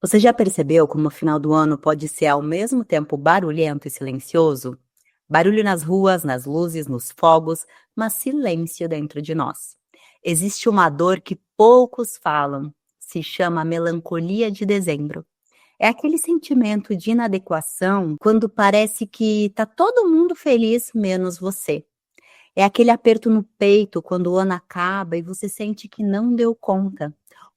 Você já percebeu como o final do ano pode ser ao mesmo tempo barulhento e silencioso? Barulho nas ruas, nas luzes, nos fogos, mas silêncio dentro de nós. Existe uma dor que poucos falam, se chama melancolia de dezembro. É aquele sentimento de inadequação quando parece que tá todo mundo feliz menos você. É aquele aperto no peito quando o ano acaba e você sente que não deu conta.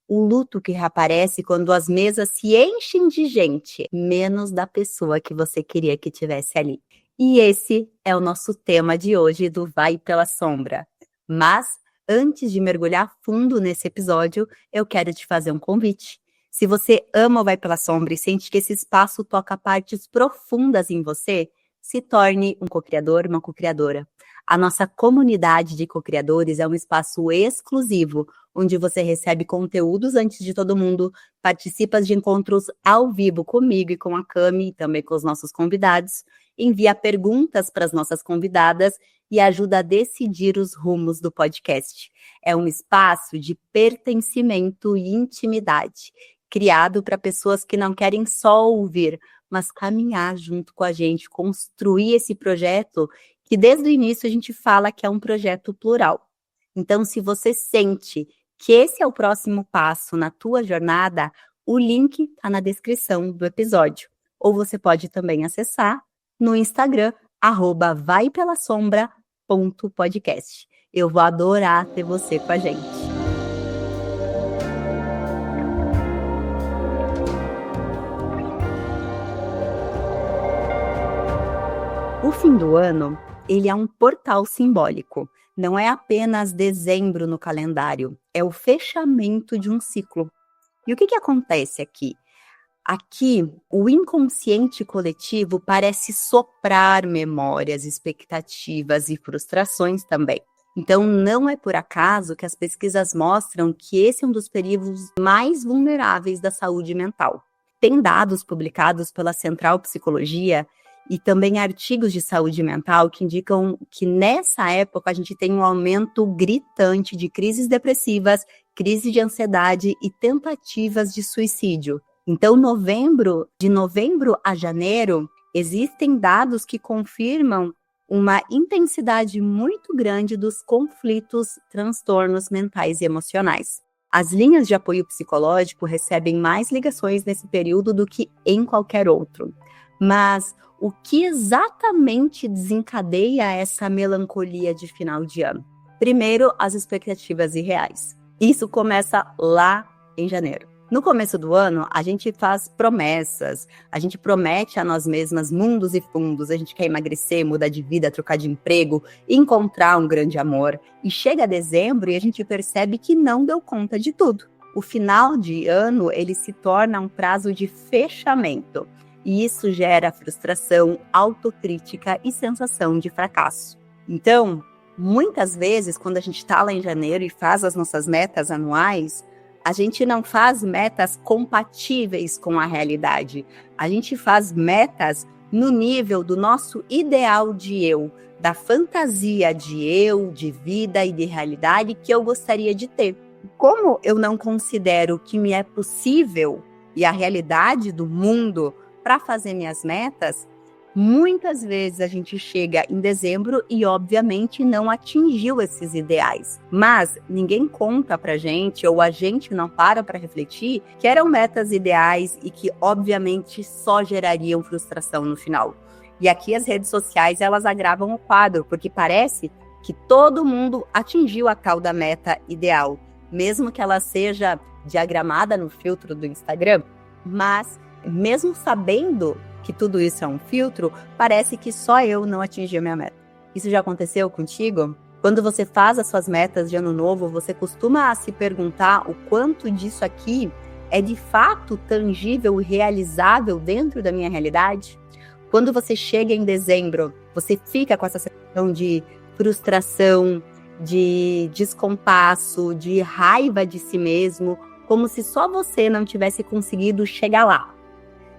O luto que reaparece quando as mesas se enchem de gente, menos da pessoa que você queria que tivesse ali. E esse é o nosso tema de hoje do Vai pela Sombra. Mas, antes de mergulhar fundo nesse episódio, eu quero te fazer um convite. Se você ama o Vai pela Sombra e sente que esse espaço toca partes profundas em você, se torne um co-criador, uma co-criadora. A nossa comunidade de co-criadores é um espaço exclusivo, onde você recebe conteúdos antes de todo mundo, participa de encontros ao vivo comigo e com a Cami, e também com os nossos convidados, envia perguntas para as nossas convidadas e ajuda a decidir os rumos do podcast. É um espaço de pertencimento e intimidade, criado para pessoas que não querem só ouvir, mas caminhar junto com a gente, construir esse projeto que desde o início a gente fala que é um projeto plural. Então, se você sente que esse é o próximo passo na tua jornada, o link está na descrição do episódio. Ou você pode também acessar no Instagram, @vaipelasombra.podcast. Eu vou adorar ter você com a gente. O fim do ano, ele é um portal simbólico. Não é apenas dezembro no calendário, é o fechamento de um ciclo. E o que acontece aqui? Aqui, o inconsciente coletivo parece soprar memórias, expectativas e frustrações também. Então, não é por acaso que as pesquisas mostram que esse é um dos períodos mais vulneráveis da saúde mental. Tem dados publicados pela Central Psicologia e também artigos de saúde mental que indicam que nessa época a gente tem um aumento gritante de crises depressivas, crise de ansiedade e tentativas de suicídio. Então, de novembro a janeiro, existem dados que confirmam uma intensidade muito grande dos conflitos, transtornos mentais e emocionais. As linhas de apoio psicológico recebem mais ligações nesse período do que em qualquer outro. Mas o que exatamente desencadeia essa melancolia de final de ano? Primeiro, as expectativas irreais. Isso começa lá em janeiro. No começo do ano, a gente faz promessas, a gente promete a nós mesmas mundos e fundos, a gente quer emagrecer, mudar de vida, trocar de emprego, encontrar um grande amor. E chega dezembro e a gente percebe que não deu conta de tudo. O final de ano, ele se torna um prazo de fechamento. E isso gera frustração, autocrítica e sensação de fracasso. Então, muitas vezes, quando a gente está lá em janeiro e faz as nossas metas anuais, a gente não faz metas compatíveis com a realidade. A gente faz metas no nível do nosso ideal de eu, da fantasia de eu, de vida e de realidade que eu gostaria de ter. Como eu não considero que me é possível e a realidade do mundo para fazer minhas metas, muitas vezes a gente chega em dezembro e, obviamente, não atingiu esses ideais. Mas ninguém conta pra gente, ou a gente não para refletir, que eram metas ideais e que, obviamente, só gerariam frustração no final. E aqui as redes sociais, elas agravam o quadro, porque parece que todo mundo atingiu a tal da meta ideal, mesmo que ela seja diagramada no filtro do Instagram, mas mesmo sabendo que tudo isso é um filtro, parece que só eu não atingi a minha meta. Isso já aconteceu contigo? Quando você faz as suas metas de ano novo, você costuma se perguntar o quanto disso aqui é de fato tangível e realizável dentro da minha realidade? Quando você chega em dezembro, você fica com essa sensação de frustração, de descompasso, de raiva de si mesmo, como se só você não tivesse conseguido chegar lá.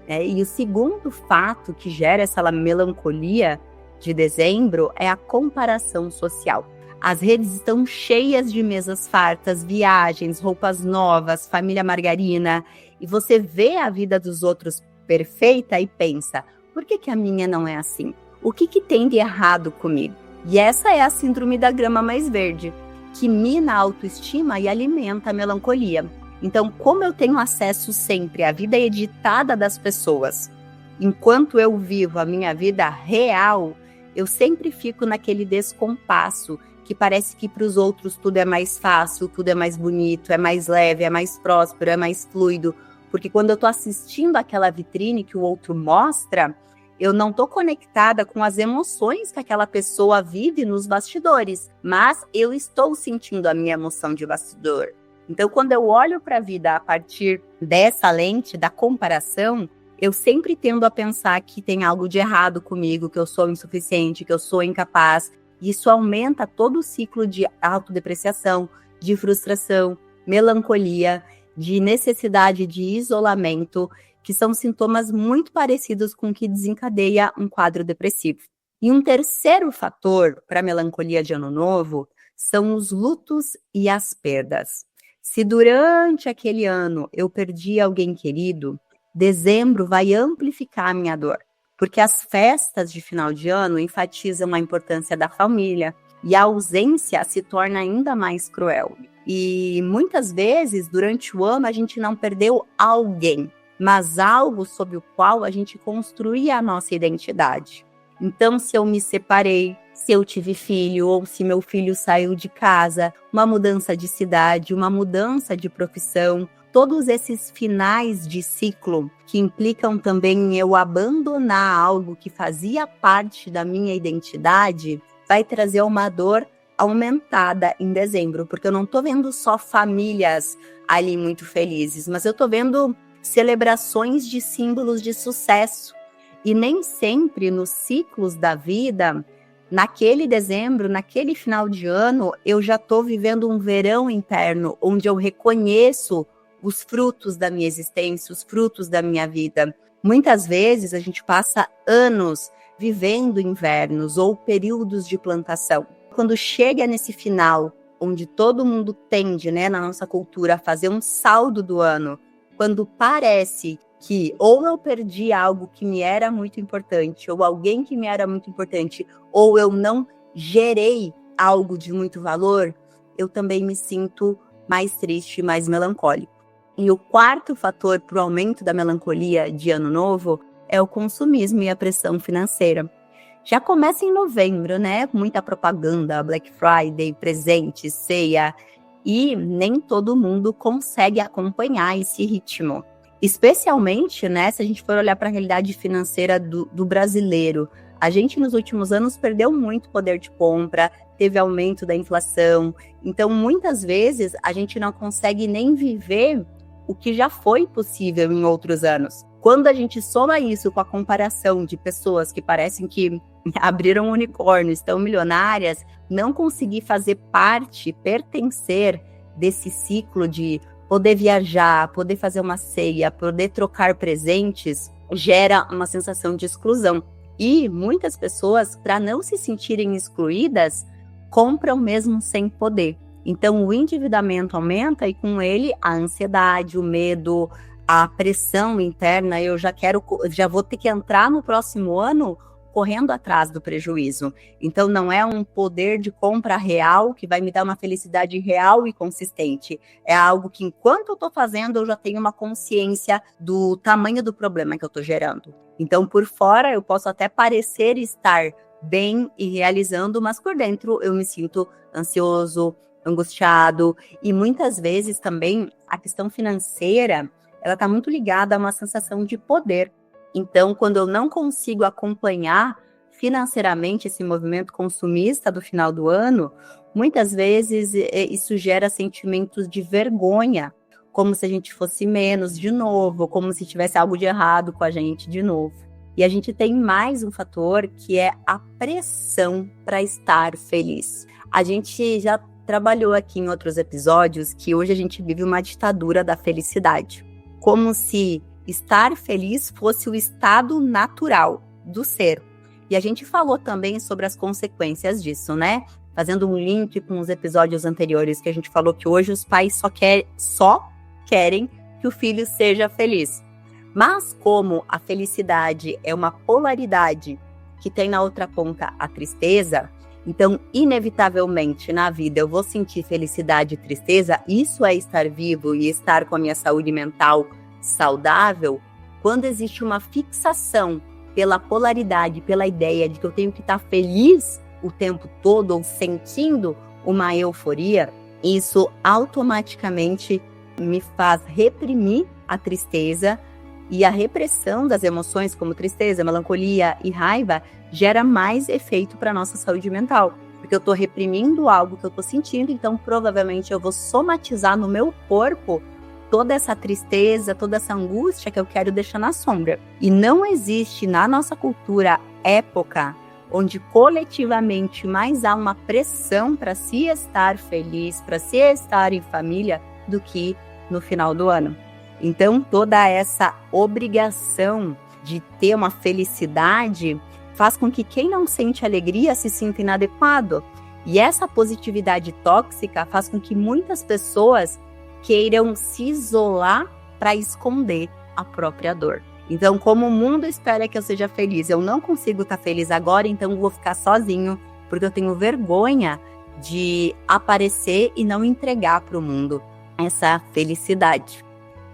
E o segundo fato que gera essa melancolia de dezembro é a comparação social. As redes estão cheias de mesas fartas, viagens, roupas novas, família margarina, E você vê a vida dos outros perfeita e pensa, por que a minha não é assim? O que tem de errado comigo? E essa é a síndrome da grama mais verde, que mina a autoestima e alimenta a melancolia. Então, como eu tenho acesso sempre à vida editada das pessoas, enquanto eu vivo a minha vida real, eu sempre fico naquele descompasso, que parece que para os outros tudo é mais fácil, tudo é mais bonito, é mais leve, é mais próspero, é mais fluido. Porque quando eu estou assistindo aquela vitrine que o outro mostra, eu não estou conectada com as emoções que aquela pessoa vive nos bastidores, mas eu estou sentindo a minha emoção de bastidor. Então, quando eu olho para a vida a partir dessa lente da comparação, eu sempre tendo a pensar que tem algo de errado comigo, que eu sou insuficiente, que eu sou incapaz. Isso aumenta todo o ciclo de autodepreciação, de frustração, melancolia, de necessidade de isolamento, que são sintomas muito parecidos com o que desencadeia um quadro depressivo. E um terceiro fator para a melancolia de Ano Novo são os lutos e as perdas. Se durante aquele ano eu perdi alguém querido, dezembro vai amplificar a minha dor, porque as festas de final de ano enfatizam a importância da família e a ausência se torna ainda mais cruel. E muitas vezes, durante o ano, a gente não perdeu alguém, mas algo sobre o qual a gente construía a nossa identidade. Então, se eu me separei, se eu tive filho ou se meu filho saiu de casa, uma mudança de cidade, uma mudança de profissão, todos esses finais de ciclo que implicam também em eu abandonar algo que fazia parte da minha identidade, vai trazer uma dor aumentada em dezembro, porque eu não estou vendo só famílias ali muito felizes, mas eu estou vendo celebrações de símbolos de sucesso. E nem sempre nos ciclos da vida, naquele dezembro, naquele final de ano, eu já estou vivendo um verão interno, onde eu reconheço os frutos da minha existência, os frutos da minha vida. Muitas vezes a gente passa anos vivendo invernos ou períodos de plantação. Quando chega nesse final, onde todo mundo tende, na nossa cultura, a fazer um saldo do ano, quando parece que ou eu perdi algo que me era muito importante, ou alguém que me era muito importante, ou eu não gerei algo de muito valor, eu também me sinto mais triste, mais melancólico. E o quarto fator para o aumento da melancolia de Ano Novo é o consumismo e a pressão financeira. Já começa em novembro, Muita propaganda, Black Friday, presentes, ceia, e nem todo mundo consegue acompanhar esse ritmo. Especialmente, se a gente for olhar para a realidade financeira do brasileiro, a gente nos últimos anos perdeu muito poder de compra, teve aumento da inflação, então muitas vezes a gente não consegue nem viver o que já foi possível em outros anos. Quando a gente soma isso com a comparação de pessoas que parecem que abriram um unicórnio, estão milionárias, não conseguir fazer parte, pertencer desse ciclo de poder viajar, poder fazer uma ceia, poder trocar presentes, gera uma sensação de exclusão. E muitas pessoas, para não se sentirem excluídas, compram mesmo sem poder. Então, o endividamento aumenta e com ele a ansiedade, o medo, a pressão interna. Eu já vou ter que entrar no próximo ano correndo atrás do prejuízo. Então, não é um poder de compra real que vai me dar uma felicidade real e consistente. É algo que, enquanto eu estou fazendo, eu já tenho uma consciência do tamanho do problema que eu estou gerando. Então, por fora, eu posso até parecer estar bem e realizando, mas por dentro eu me sinto ansioso, angustiado. E muitas vezes também a questão financeira, ela está muito ligada a uma sensação de poder. Então, quando eu não consigo acompanhar financeiramente esse movimento consumista do final do ano, muitas vezes isso gera sentimentos de vergonha, como se a gente fosse menos de novo, como se tivesse algo de errado com a gente de novo. E a gente tem mais um fator que é a pressão para estar feliz. A gente já trabalhou aqui em outros episódios que hoje a gente vive uma ditadura da felicidade, como se estar feliz fosse o estado natural do ser. E a gente falou também sobre as consequências disso, Fazendo um link com os episódios anteriores, que a gente falou que hoje os pais só querem que o filho seja feliz. Mas como a felicidade é uma polaridade que tem na outra ponta a tristeza, então, inevitavelmente, na vida eu vou sentir felicidade e tristeza. Isso é estar vivo e estar com a minha saúde mental saudável. Quando existe uma fixação pela polaridade, pela ideia de que eu tenho que estar feliz o tempo todo ou sentindo uma euforia, isso automaticamente me faz reprimir a tristeza, e a repressão das emoções como tristeza, melancolia e raiva gera mais efeito para a nossa saúde mental, porque eu estou reprimindo algo que eu estou sentindo, então provavelmente eu vou somatizar no meu corpo toda essa tristeza, toda essa angústia que eu quero deixar na sombra. E não existe na nossa cultura época onde coletivamente mais há uma pressão para se estar feliz, para se estar em família, do que no final do ano. Então, toda essa obrigação de ter uma felicidade faz com que quem não sente alegria se sinta inadequado. E essa positividade tóxica faz com que muitas pessoas queiram se isolar para esconder a própria dor. Então, como o mundo espera que eu seja feliz, eu não consigo estar feliz agora, então eu vou ficar sozinho, porque eu tenho vergonha de aparecer e não entregar para o mundo essa felicidade.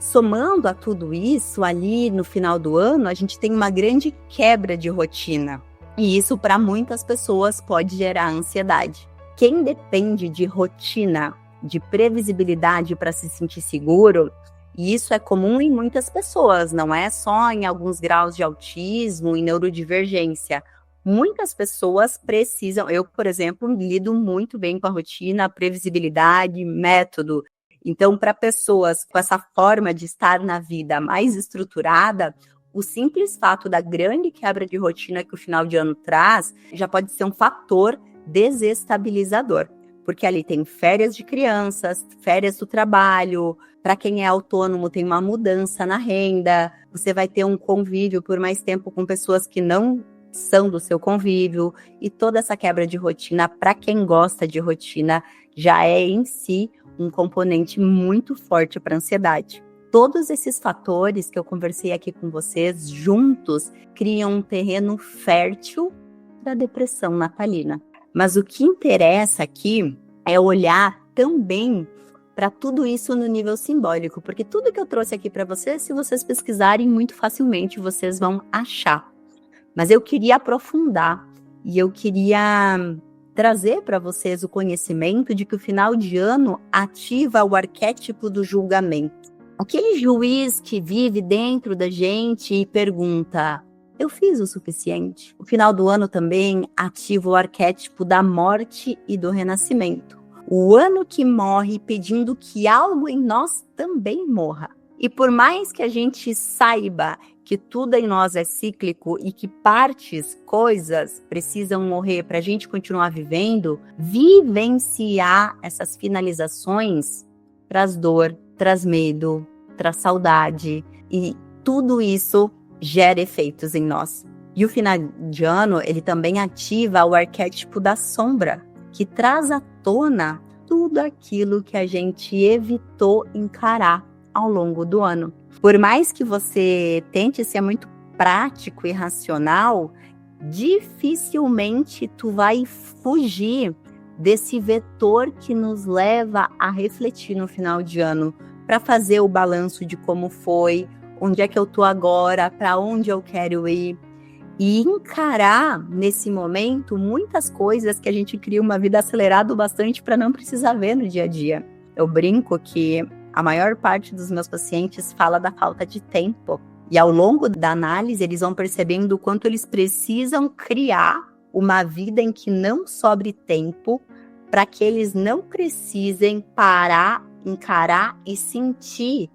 Somando a tudo isso, ali no final do ano, a gente tem uma grande quebra de rotina. E isso, para muitas pessoas, pode gerar ansiedade. Quem depende de rotina, de previsibilidade para se sentir seguro, e isso é comum em muitas pessoas, não é só em alguns graus de autismo e neurodivergência. Muitas pessoas precisam, eu, por exemplo, lido muito bem com a rotina, previsibilidade, método. Então, para pessoas com essa forma de estar na vida mais estruturada, o simples fato da grande quebra de rotina que o final de ano traz já pode ser um fator desestabilizador. Porque ali tem férias de crianças, férias do trabalho, para quem é autônomo tem uma mudança na renda, você vai ter um convívio por mais tempo com pessoas que não são do seu convívio, e toda essa quebra de rotina, para quem gosta de rotina, já é em si um componente muito forte para a ansiedade. Todos esses fatores que eu conversei aqui com vocês, juntos, criam um terreno fértil para a depressão natalina. Mas o que interessa aqui é olhar também para tudo isso no nível simbólico, porque tudo que eu trouxe aqui para vocês, se vocês pesquisarem muito facilmente, vocês vão achar. Mas eu queria aprofundar e eu queria trazer para vocês o conhecimento de que o final de ano ativa o arquétipo do julgamento. Aquele juiz que vive dentro da gente e pergunta: eu fiz o suficiente? O final do ano também ativa o arquétipo da morte e do renascimento. O ano que morre pedindo que algo em nós também morra. E por mais que a gente saiba que tudo em nós é cíclico e que partes, coisas, precisam morrer para a gente continuar vivendo, vivenciar essas finalizações traz dor, traz medo, traz saudade, e tudo isso gera efeitos em nós. E o final de ano, ele também ativa o arquétipo da sombra, que traz à tona tudo aquilo que a gente evitou encarar ao longo do ano. Por mais que você tente ser muito prático e racional, dificilmente tu vai fugir desse vetor que nos leva a refletir no final de ano, para fazer o balanço de como foi, onde é que eu tô agora, para onde eu quero ir, e encarar nesse momento muitas coisas que a gente cria uma vida acelerada bastante para não precisar ver no dia a dia. Eu brinco que a maior parte dos meus pacientes fala da falta de tempo. E ao longo da análise, eles vão percebendo o quanto eles precisam criar uma vida em que não sobre tempo, para que eles não precisem parar, encarar e sentir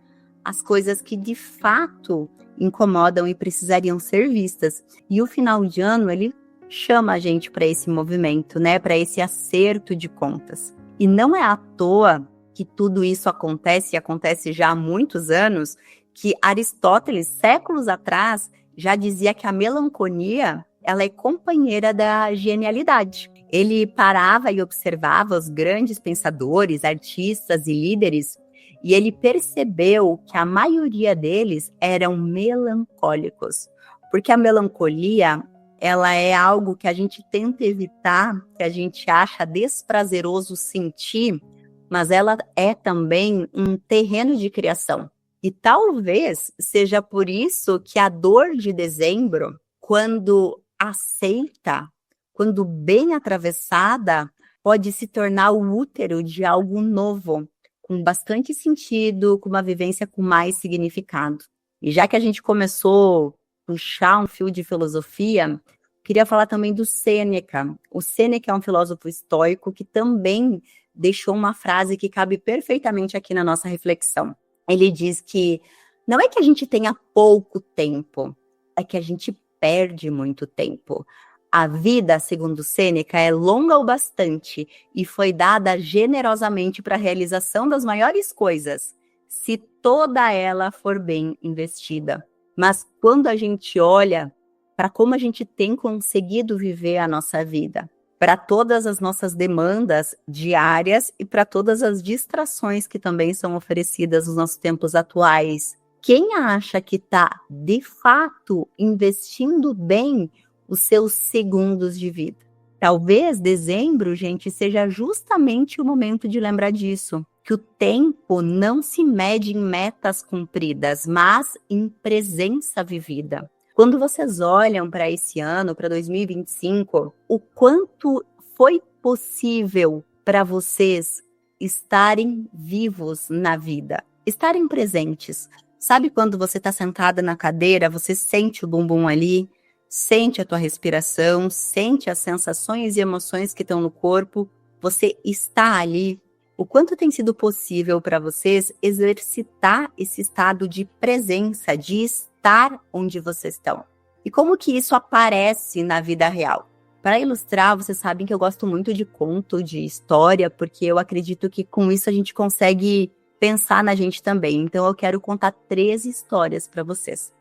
as coisas que de fato incomodam e precisariam ser vistas. E o final de ano, ele chama a gente para esse movimento, né? Para esse acerto de contas. E não é à toa que tudo isso acontece, e acontece já há muitos anos, que Aristóteles, séculos atrás, já dizia que a melancolia, ela é companheira da genialidade. Ele parava e observava os grandes pensadores, artistas e líderes, e ele percebeu que a maioria deles eram melancólicos, porque a melancolia, ela é algo que a gente tenta evitar, que a gente acha desprazeroso sentir, mas ela é também um terreno de criação. E talvez seja por isso que a dor de dezembro, quando aceita, quando bem atravessada, pode se tornar o útero de algo novo, com bastante sentido, com uma vivência com mais significado. E já que a gente começou a puxar um fio de filosofia, queria falar também do Sêneca. O Sêneca é um filósofo estoico que também deixou uma frase que cabe perfeitamente aqui na nossa reflexão. Ele diz que não é que a gente tenha pouco tempo, é que a gente perde muito tempo. A vida, segundo Sêneca, é longa o bastante e foi dada generosamente para a realização das maiores coisas, se toda ela for bem investida. Mas quando a gente olha para como a gente tem conseguido viver a nossa vida, para todas as nossas demandas diárias e para todas as distrações que também são oferecidas nos nossos tempos atuais, quem acha que está, de fato, investindo bem os seus segundos de vida? Talvez dezembro, gente, seja justamente o momento de lembrar disso, que o tempo não se mede em metas cumpridas, mas em presença vivida. Quando vocês olham para esse ano, para 2025, o quanto foi possível para vocês estarem vivos na vida, estarem presentes? Sabe quando você está sentada na cadeira, você sente o bumbum ali, sente a tua respiração, sente as sensações e emoções que estão no corpo, você está ali. O quanto tem sido possível para vocês exercitar esse estado de presença, de estar onde vocês estão? E como que isso aparece na vida real? Para ilustrar, vocês sabem que eu gosto muito de conto, de história, porque eu acredito que com isso a gente consegue pensar na gente também. Então eu quero contar 3 histórias para vocês.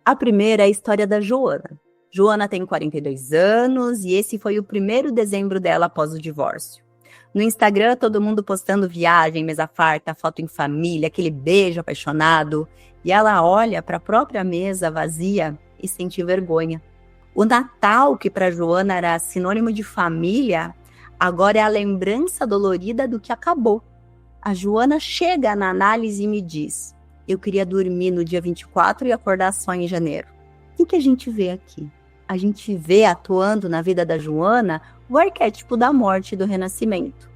A primeira é a história da Joana. Joana tem 42 anos e esse foi o primeiro dezembro dela após o divórcio. No Instagram, todo mundo postando viagem, mesa farta, foto em família, aquele beijo apaixonado. E ela olha para a própria mesa vazia e sente vergonha. O Natal, que para Joana era sinônimo de família, agora é a lembrança dolorida do que acabou. A Joana chega na análise e me diz: eu queria dormir no dia 24 e acordar só em janeiro. O que a gente vê aqui? A gente vê atuando na vida da Joana o arquétipo da morte e do renascimento.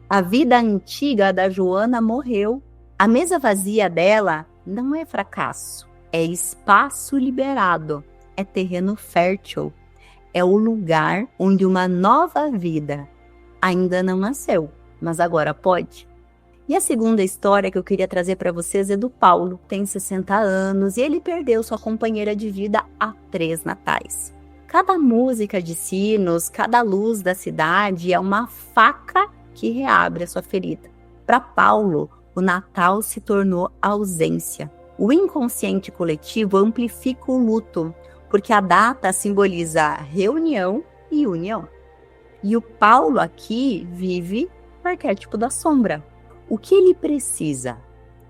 A vida antiga da Joana morreu. A mesa vazia dela não é fracasso, é espaço liberado, é terreno fértil, é o lugar onde uma nova vida ainda não nasceu, mas agora pode. E a segunda história que eu queria trazer para vocês é do Paulo, tem 60 anos e ele perdeu sua companheira de vida há 3 natais. Cada música de sinos, cada luz da cidade é uma faca que reabre a sua ferida. Para Paulo, o Natal se tornou ausência. O inconsciente coletivo amplifica o luto, porque a data simboliza reunião e união. E o Paulo aqui vive o arquétipo da sombra. O que ele precisa?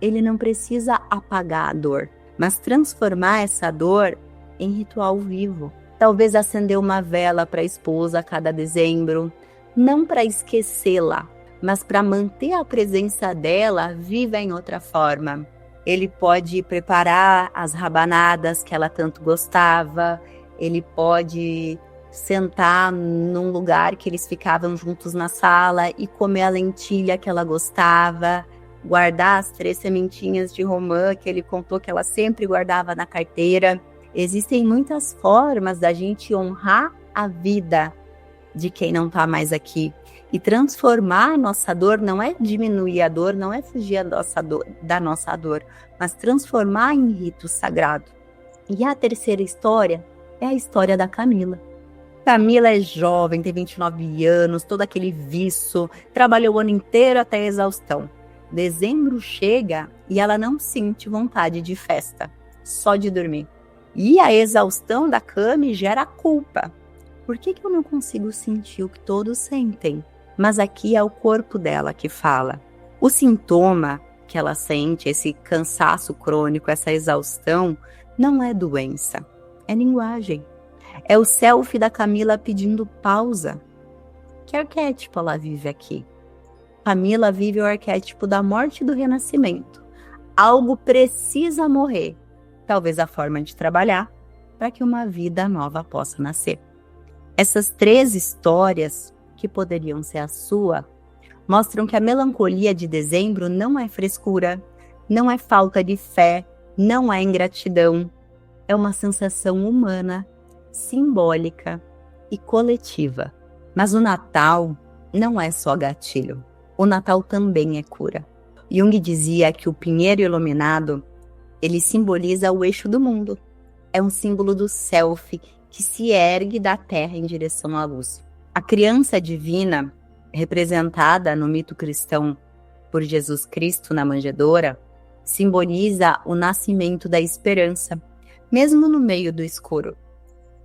Ele não precisa apagar a dor, mas transformar essa dor em ritual vivo. Talvez acender uma vela para a esposa a cada dezembro, não para esquecê-la, mas para manter a presença dela viva em outra forma. Ele pode preparar as rabanadas que ela tanto gostava, ele pode sentar num lugar que eles ficavam juntos na sala e comer a lentilha que ela gostava, guardar as 3 sementinhas de romã que ele contou que ela sempre guardava na carteira. Existem muitas formas da gente honrar a vida de quem não está mais aqui. E transformar a nossa dor não é diminuir a dor, não é fugir da nossa dor, mas transformar em rito sagrado. E a terceira história é a história da Camila. Camila é jovem, tem 29 anos, todo aquele viço, trabalhou o ano inteiro até a exaustão. Dezembro chega e ela não sente vontade de festa, só de dormir. E a exaustão da Cami gera culpa. Por que eu não consigo sentir o que todos sentem? Mas aqui é o corpo dela que fala. O sintoma que ela sente, esse cansaço crônico, essa exaustão, não é doença, é linguagem. É o selfie da Camila pedindo pausa. Que arquétipo ela vive aqui? Camila vive o arquétipo da morte e do renascimento. Algo precisa morrer, talvez a forma de trabalhar, para que uma vida nova possa nascer. Essas 3 histórias, que poderiam ser a sua, mostram que a melancolia de dezembro não é frescura, não é falta de fé, não é ingratidão. É uma sensação humana, simbólica e coletiva. Mas o Natal não é só gatilho. O Natal também é cura. Jung dizia que o pinheiro iluminado, ele simboliza o eixo do mundo. É um símbolo do self que se ergue da terra em direção à luz. A criança divina, representada no mito cristão por Jesus Cristo na manjedoura, simboliza o nascimento da esperança, mesmo no meio do escuro.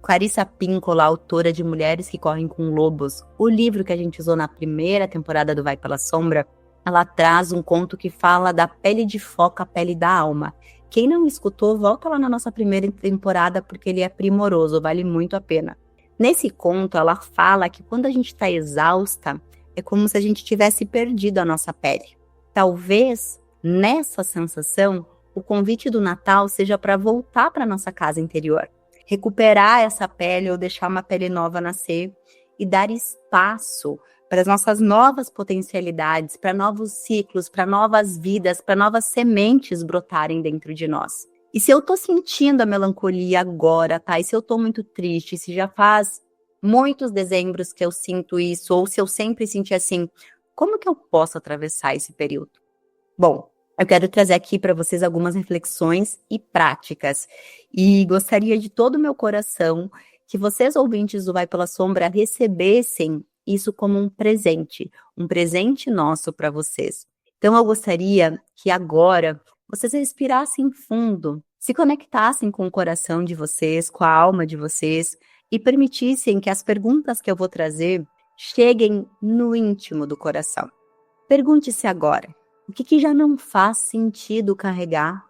Clarissa Pinkola, autora de Mulheres que Correm com Lobos, o livro que a gente usou na primeira temporada do Vai Pela Sombra, ela traz um conto que fala da pele de foca, a pele da alma. Quem não escutou, volta lá na nossa primeira temporada, porque ele é primoroso, vale muito a pena. Nesse conto, ela fala que quando a gente está exausta, é como se a gente tivesse perdido a nossa pele. Talvez, nessa sensação, o convite do Natal seja para voltar para nossa casa interior, recuperar essa pele ou deixar uma pele nova nascer e dar espaço para as nossas novas potencialidades, para novos ciclos, para novas vidas, para novas sementes brotarem dentro de nós. E se eu tô sentindo a melancolia agora, tá? E se eu tô muito triste, se já faz muitos dezembros que eu sinto isso, ou se eu sempre senti assim, como que eu posso atravessar esse período? Bom, eu quero trazer aqui para vocês algumas reflexões e práticas. E gostaria de todo o meu coração que vocês, ouvintes do Vai Pela Sombra, recebessem isso como um presente nosso para vocês. Então eu gostaria que agora vocês respirassem fundo, se conectassem com o coração de vocês, com a alma de vocês e permitissem que as perguntas que eu vou trazer cheguem no íntimo do coração. Pergunte-se agora, o que já não faz sentido carregar?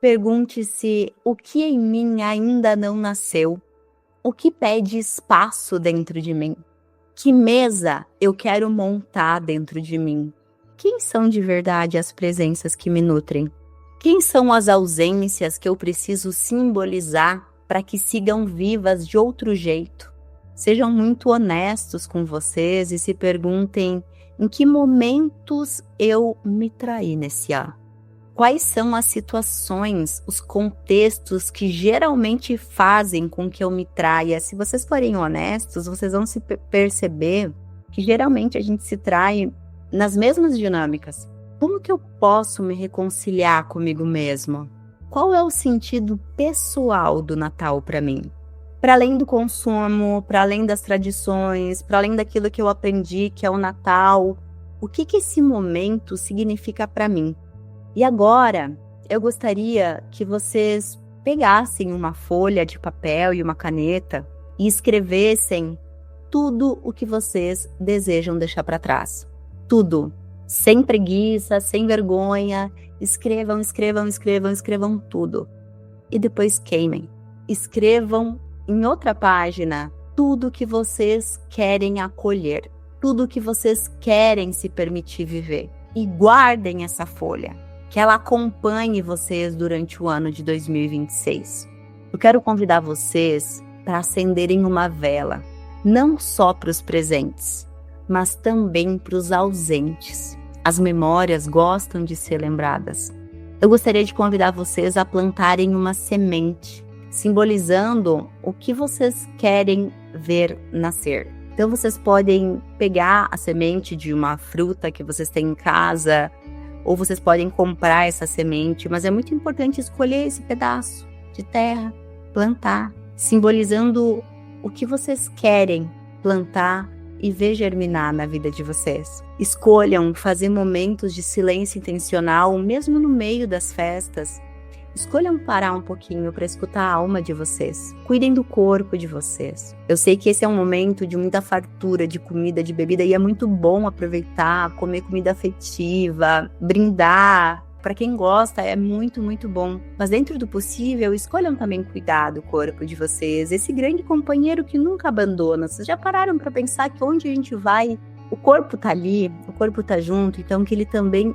Pergunte-se o que em mim ainda não nasceu, o que pede espaço dentro de mim. Que mesa eu quero montar dentro de mim? Quem são de verdade as presenças que me nutrem? Quem são as ausências que eu preciso simbolizar para que sigam vivas de outro jeito? Sejam muito honestos com vocês e se perguntem em que momentos eu me traí nesse ano. Quais são as situações, os contextos que geralmente fazem com que eu me traia? Se vocês forem honestos, vocês vão se perceber que geralmente a gente se trai nas mesmas dinâmicas. Como que eu posso me reconciliar comigo mesmo? Qual é o sentido pessoal do Natal para mim? Para além do consumo, para além das tradições, para além daquilo que eu aprendi que é o Natal, o que esse momento significa para mim? E agora, eu gostaria que vocês pegassem uma folha de papel e uma caneta e escrevessem tudo o que vocês desejam deixar para trás. Tudo. Sem preguiça, sem vergonha. Escrevam, escrevam, escrevam, escrevam tudo. E depois queimem. Escrevam em outra página tudo que vocês querem acolher. Tudo que vocês querem se permitir viver. E guardem essa folha. Que ela acompanhe vocês durante o ano de 2026. Eu quero convidar vocês para acenderem uma vela, não só para os presentes, mas também para os ausentes. As memórias gostam de ser lembradas. Eu gostaria de convidar vocês a plantarem uma semente, simbolizando o que vocês querem ver nascer. Então vocês podem pegar a semente de uma fruta que vocês têm em casa, ou vocês podem comprar essa semente, mas é muito importante escolher esse pedaço de terra, plantar, simbolizando o que vocês querem plantar e ver germinar na vida de vocês. Escolham fazer momentos de silêncio intencional, mesmo no meio das festas, Escolham parar um pouquinho para escutar a alma de vocês. Cuidem do corpo de vocês. Eu sei que esse é um momento de muita fartura de comida, de bebida, e é muito bom aproveitar, comer comida afetiva, brindar. Para quem gosta, é muito, muito bom. Mas dentro do possível, escolham também cuidar do corpo de vocês. Esse grande companheiro que nunca abandona. Vocês já pararam para pensar que onde a gente vai, o corpo tá ali, o corpo tá junto, então que ele também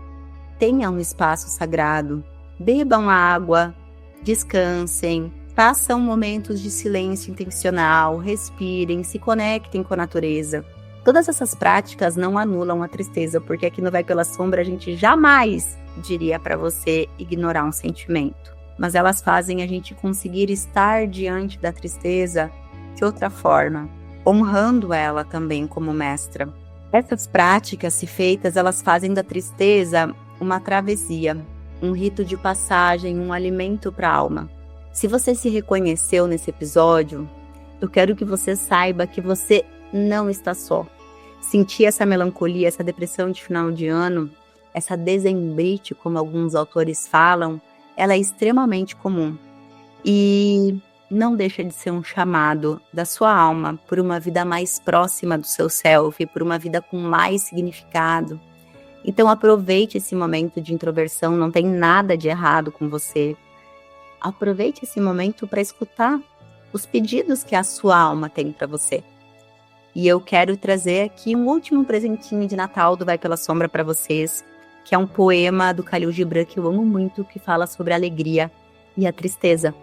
tenha um espaço sagrado. Bebam água, descansem, façam momentos de silêncio intencional, respirem, se conectem com a natureza. Todas essas práticas não anulam a tristeza, porque aqui no Vai Pela Sombra a gente jamais diria para você ignorar um sentimento. Mas elas fazem a gente conseguir estar diante da tristeza de outra forma, honrando ela também como mestra. Essas práticas, se feitas, elas fazem da tristeza uma travessia, um rito de passagem, um alimento para a alma. Se você se reconheceu nesse episódio, eu quero que você saiba que você não está só. Sentir essa melancolia, essa depressão de final de ano, essa dezembrite, como alguns autores falam, ela é extremamente comum. E não deixa de ser um chamado da sua alma por uma vida mais próxima do seu self, por uma vida com mais significado. Então aproveite esse momento de introversão, não tem nada de errado com você. Aproveite esse momento para escutar os pedidos que a sua alma tem para você. E eu quero trazer aqui um último presentinho de Natal do Vai Pela Sombra para vocês, que é um poema do Khalil Gibran que eu amo muito, que fala sobre a alegria e a tristeza.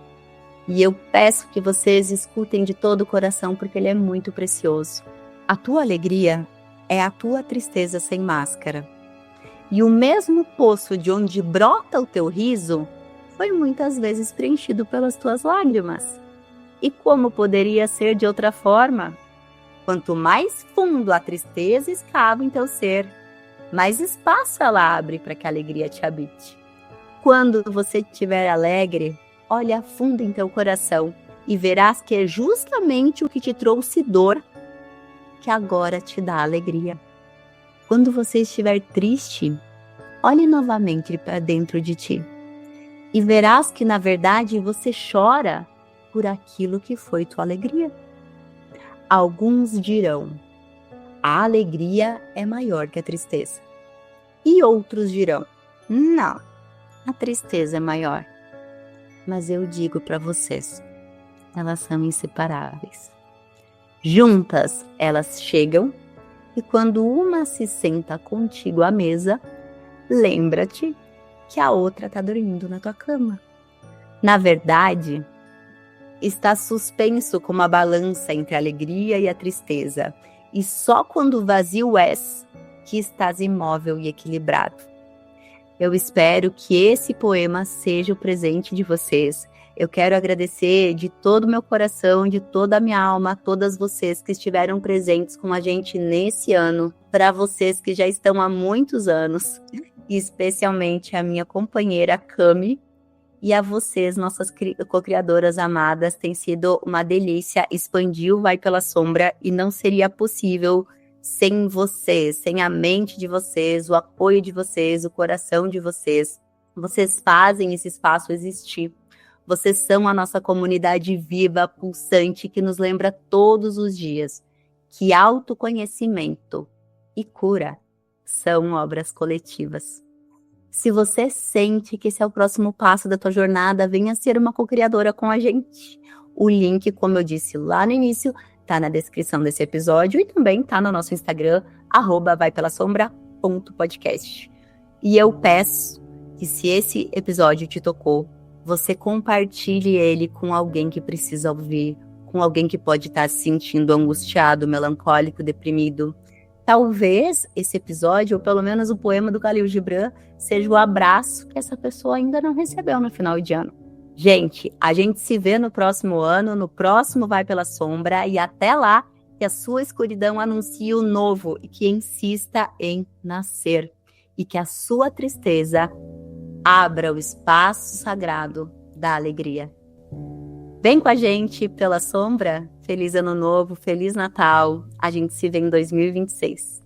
E eu peço que vocês escutem de todo o coração, porque ele é muito precioso. A tua alegria é a tua tristeza sem máscara. E o mesmo poço de onde brota o teu riso foi muitas vezes preenchido pelas tuas lágrimas. E como poderia ser de outra forma? Quanto mais fundo a tristeza escava em teu ser, mais espaço ela abre para que a alegria te habite. Quando você estiver alegre, olha fundo em teu coração e verás que é justamente o que te trouxe dor que agora te dá alegria. Quando você estiver triste, olhe novamente para dentro de ti e verás que, na verdade, você chora por aquilo que foi tua alegria. Alguns dirão, a alegria é maior que a tristeza. E outros dirão, não, a tristeza é maior. Mas eu digo para vocês, elas são inseparáveis. Juntas, elas chegam e quando uma se senta contigo à mesa, lembra-te que a outra está dormindo na tua cama. Na verdade, está suspenso como a balança entre a alegria e a tristeza. E só quando vazio és, que estás imóvel e equilibrado. Eu espero que esse poema seja o presente de vocês. Eu quero agradecer de todo o meu coração, de toda a minha alma, a todas vocês que estiveram presentes com a gente nesse ano, para vocês que já estão há muitos anos, e especialmente a minha companheira Cami, e a vocês, nossas co-criadoras amadas. Tem sido uma delícia expandir o Vai Pela Sombra e não seria possível sem vocês, sem a mente de vocês, o apoio de vocês, o coração de vocês. Vocês fazem esse espaço existir. Vocês são a nossa comunidade viva, pulsante, que nos lembra todos os dias que autoconhecimento e cura são obras coletivas. Se você sente que esse é o próximo passo da tua jornada, venha ser uma co-criadora com a gente. O link, como eu disse lá no início, tá na descrição desse episódio e também tá no nosso Instagram, @vaipelassombra.podcast. E eu peço que, se esse episódio te tocou, você compartilhe ele com alguém que precisa ouvir, com alguém que pode estar se sentindo angustiado, melancólico, deprimido. Talvez esse episódio, ou pelo menos o poema do Khalil Gibran, seja o abraço que essa pessoa ainda não recebeu no final de ano. Gente, a gente se vê no próximo ano, no próximo Vai Pela Sombra, e até lá, que a sua escuridão anuncie o novo e que insista em nascer. E que a sua tristeza abra o espaço sagrado da alegria. Vem com a gente pela sombra. Feliz Ano Novo, Feliz Natal. A gente se vê em 2026.